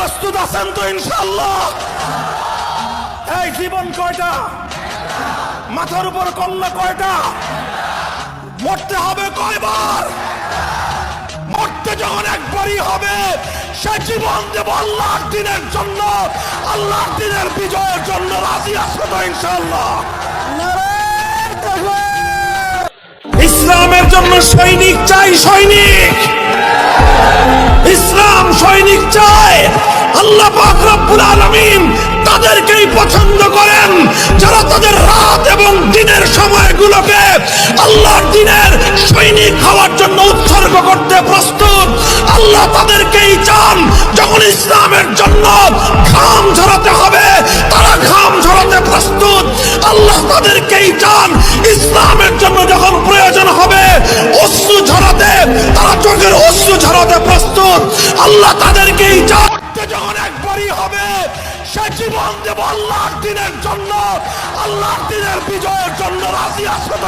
প্রস্তুত আছেন তো ইনশাআল্লাহ? এই জীবন কয়টা? মাথার উপর কল্লা কয়টা? মরতে হবে কয়বার? মরতে যখন একবারই হবে, সে জীবন দেব আল্লাহর দিনের জন্য, আল্লাহর দিনের বিজয়ের জন্য। রাজি আছো তো ইনশাআল্লাহ? ইসলামের জন্য সৈনিক চাই, সৈনিক। ইসলাম সৈনিক চায়। আল্লাহ পাক রব্বুল আলামিন তাদেরকেই পছন্দ করেন যারা তাদের রাত এবং দিনের সময়গুলোকে আল্লাহর দিনের সৈনিক হওয়ার জন্য উৎসর্গ করতে প্রস্তুত। আল্লাহ তাদেরকেই চান যখন ইসলামের জন্য ঘাম ঝরাতে হবে, তারা ঘাম ঝরাতে প্রস্তুত। আল্লাহ তাদেরকেই চান ইসলামের জন্য যখন প্রয়োজন হবে অশ্রু ঝরাতে, তারা চোখের অশ্রু ঝরাতে প্রস্তুত। আল্লাহ তাদেরকেই চান যখন একবারই হবে, সে জীবন দেব আল্লাহর দিনের জন্য, আল্লাহর দিনের বিজয়ের জন্য। রাজি আছো?